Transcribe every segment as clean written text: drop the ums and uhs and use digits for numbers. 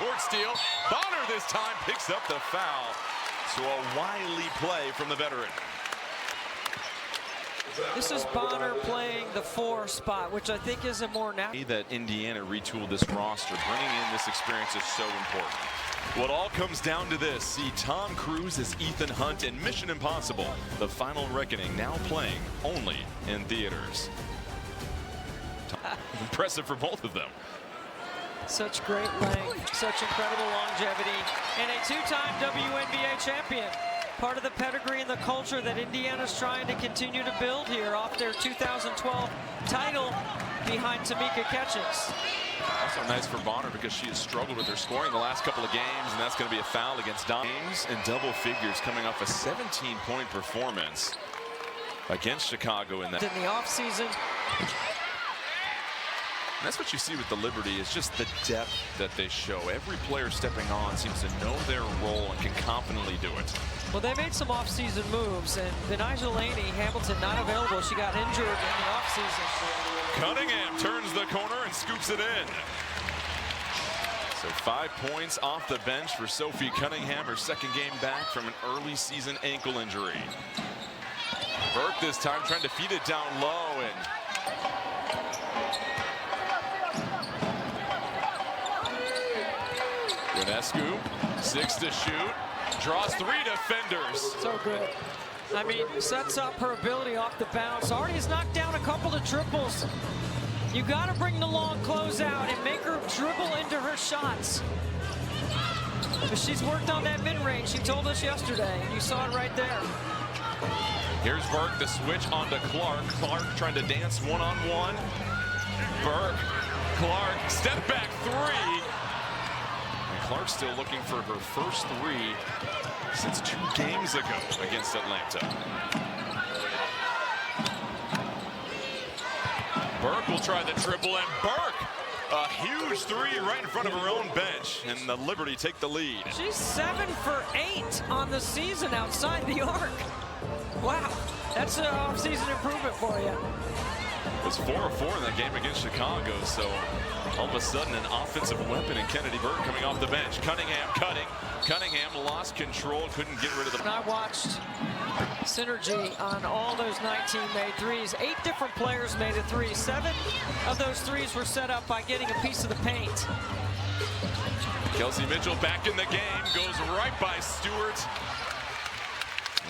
court steal. Bonner this time picks up the foul. So a wily play from the veteran. This is Bonner playing the 4 spot, which I think is a more natural. That Indiana retooled this roster. Bringing in this experience is so important. Well, it all comes down to this. See Tom Cruise as Ethan Hunt in Mission Impossible, The Final Reckoning, now playing only in theaters. Impressive for both of them. Such great length, such incredible longevity, and a 2-time WNBA champion. Part of the pedigree and the culture that Indiana's trying to continue to build here off their 2012 title behind Tamika Catchings. Also nice for Bonner because she has struggled with her scoring the last couple of games, and that's going to be a foul against James in double figures coming off a 17-point performance against Chicago in that. In the offseason. And that's what you see with the Liberty, is just the depth that they show. Every player stepping on seems to know their role and can confidently do it. Well, they made some offseason moves, and Benijah Laney, Hamilton not available. She got injured in the offseason. Cunningham turns the corner and scoops it in. So 5 points off the bench for Sophie Cunningham, her second game back from an early season ankle injury. Burke this time trying to feed it down low, and Ionescu, 6 to shoot, draws 3 defenders. So good. I mean, sets up her ability off the bounce. Already has knocked down a couple of triples. You got to bring the long closeout and make her dribble into her shots. But she's worked on that mid-range. She told us yesterday, and you saw it right there. Here's Burke, the switch onto Clark. Clark trying to dance one-on-one. Burke, Clark, step back 3. Clark still looking for her first 3 since 2 games ago against Atlanta. Burke will try the triple, and Burke, a huge 3 right in front of her own bench, and the Liberty take the lead. She's 7 for 8 on the season outside the arc. Wow, that's an off-season improvement for you. It was 4 of 4 in that game against Chicago, so all of a sudden an offensive weapon in Kennedy Burke coming off the bench. Cunningham cutting. Cunningham lost control, couldn't get rid of the. And I watched synergy on all those 19 made threes. 8 different players made a 3. 7 of those threes were set up by getting a piece of the paint. Kelsey Mitchell back in the game, goes right by Stewart.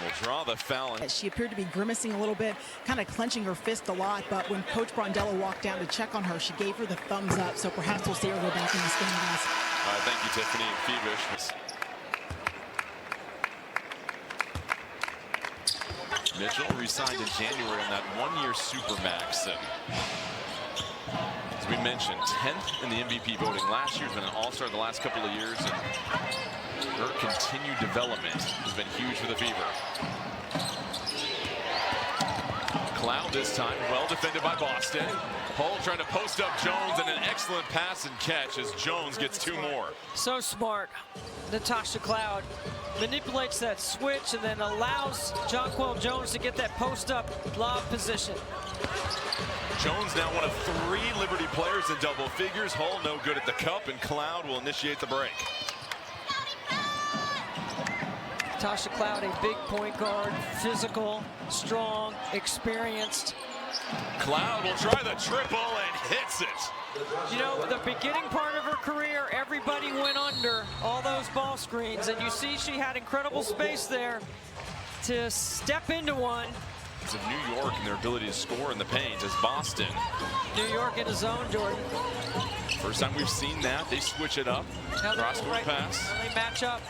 Will draw the foul. She appeared to be grimacing a little bit, kind of clenching her fist a lot, but when Coach Brondello walked down to check on her, she gave her the thumbs up, so perhaps we'll see her go back in the standings. All right, thank you, Tiffany Phoebish. Mitchell re-signed in January on that 1-year Supermax. As we mentioned, 10th in the MVP voting. Last year's been an all-star the last couple of years, and her continued development has been huge for the Fever. Cloud this time, well defended by Boston. Hull trying to post up Jones, and an excellent pass and catch as Jones gets 2 more. So smart. Natasha Cloud manipulates that switch and then allows Jonquel Jones to get that post-up lob position. Jones now one of 3 Liberty players in double figures. Hull no good at the cup, and Cloud will initiate the break. Natasha Cloud, a big point guard, physical, strong, experienced. Cloud will try the triple and hits it. You know, the beginning part of her career, everybody went under all those ball screens, and you see she had incredible space there to step into one. It's of New York and their ability to score in the paint as Boston. New York in a zone, Jordan. First time we've seen that. They switch it up. Cross-court pass. They match up.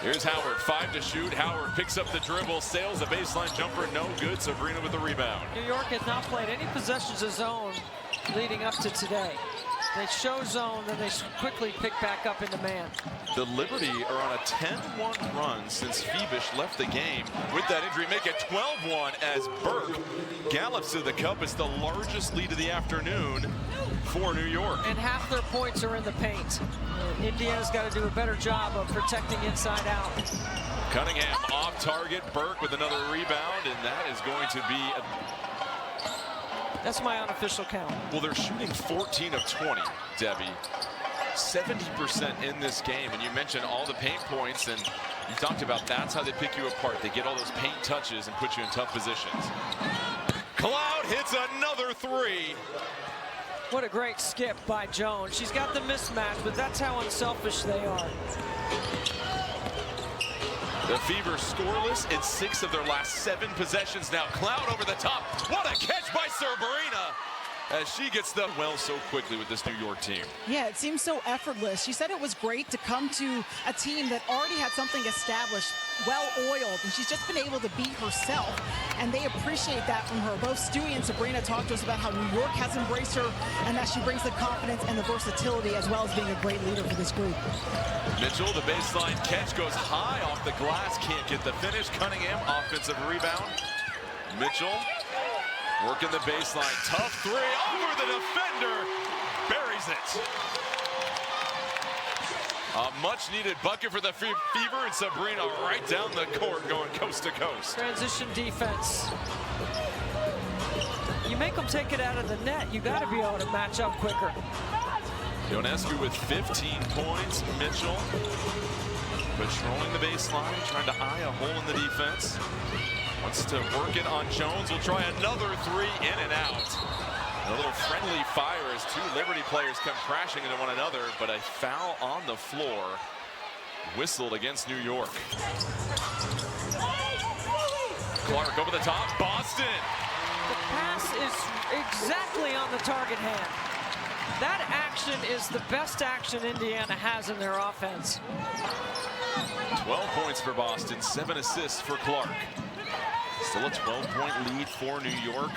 Here's Howard, 5 to shoot. Howard picks up the dribble, sails a baseline jumper, no good. Sabrina with the rebound. New York has not played any possessions of zone leading up to today. They show zone, then they quickly pick back up into man. The Liberty are on a 10-1 run since Phoebish left the game. With that injury, make it 12-1 as Burke gallops to the cup. It's the largest lead of the afternoon for New York. And half their points are in the paint. Indiana's got to do a better job of protecting inside out. Cunningham off target. Burke with another rebound, and that is going to be a... That's my unofficial count. Well, they're shooting 14 of 20, Debbie. 70% in this game. And you mentioned all the paint points, and you talked about that's how they pick you apart. They get all those paint touches and put you in tough positions. Cloud hits another three. What a great skip by Jones. She's got the mismatch, but that's how unselfish they are. The Fever scoreless in 6 of their last 7 possessions now. Cloud over the top. What a catch by Sabrina as she gets the well so quickly with this New York team. Yeah, it seems so effortless. She said it was great to come to a team that already had something established, well-oiled, and she's just been able to be herself, and they appreciate that from her. Both Stewie and Sabrina talked to us about how New York has embraced her and that she brings the confidence and the versatility as well as being a great leader for this group. Mitchell, the baseline catch goes high off the glass, can't get the finish. Cunningham, offensive rebound. Mitchell working the baseline, tough three over the defender, buries it. A much-needed bucket for the Fever, and Sabrina right down the court going coast to coast. Transition defense. You make them take it out of the net, you got to be able to match up quicker. Ionescu with 15 points. Mitchell patrolling the baseline, trying to eye a hole in the defense. Wants to work it on Jones. Will try another three, in and out. A little friendly fire as 2 Liberty players come crashing into one another, but a foul on the floor whistled against New York. Clark over the top, Boston. The pass is exactly on the target hand. That action is the best action Indiana has in their offense. 12 points for Boston, 7 assists for Clark. Still a 12-point lead for New York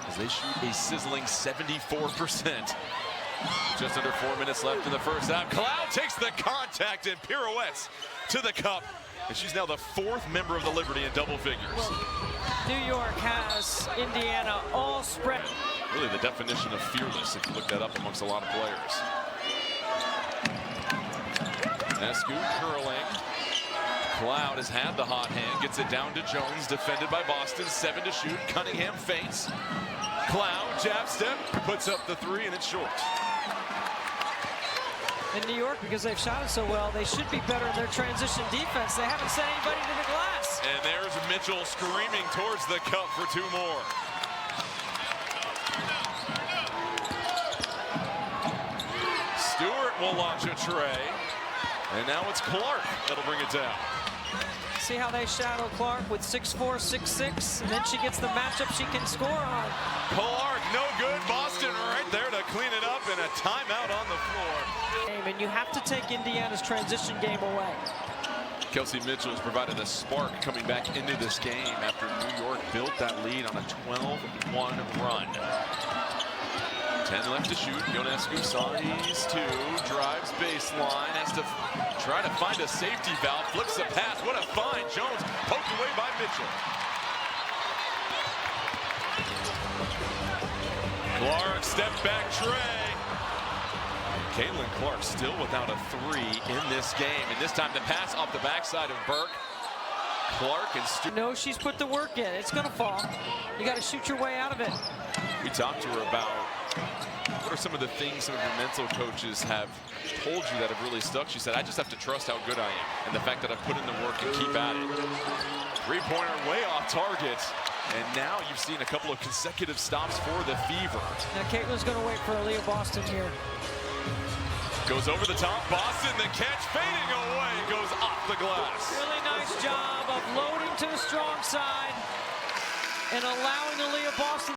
as they shoot a sizzling 74%. Just under 4 minutes left in the first half. Cloud takes the contact and pirouettes to the cup. And she's now the 4th member of the Liberty in double figures. New York has Indiana all spread. Really the definition of fearless if you look that up amongst a lot of players. Nescu curling. Cloud has had the hot hand, gets it down to Jones, defended by Boston, 7 to shoot. Cunningham feints. Cloud, jab step, puts up the 3, and it's short. In New York, because they've shot it so well, they should be better in their transition defense. They haven't sent anybody to the glass. And there's Mitchell screaming towards the cup for 2 more. Stewart will launch a tray. And now it's Clark that'll bring it down. See how they shadow Clark with 6'4", 6'6", and then she gets the matchup she can score on. Clark, no good. Boston right there to clean it up, and a timeout on the floor. And you have to take Indiana's transition game away. Kelsey Mitchell has provided a spark coming back into this game after New York built that lead on a 12-1 run. 10 left to shoot. Ionescu size 2, drives baseline, has to try to find a safety valve, flips the pass. What a find. Jones poked away by Mitchell. Clark, step back tray. Caitlin Clark still without a 3 in this game, and this time the pass off the backside of Burke. Clark and Stu. No, she's put the work in. It's going to fall. You got to shoot your way out of it. We talked to her about what are some of the things some of your mental coaches have told you that have really stuck. She said, I just have to trust how good I am and the fact that I put in the work and keep at it. 3-pointer way off target. And now you've seen a couple of consecutive stops for the Fever. Now Caitlin's going to wait for Aaliyah Boston here. Goes over the top. Boston, the catch fading away. Goes off the glass. Really nice job of loading to the strong side and allowing Aaliyah Boston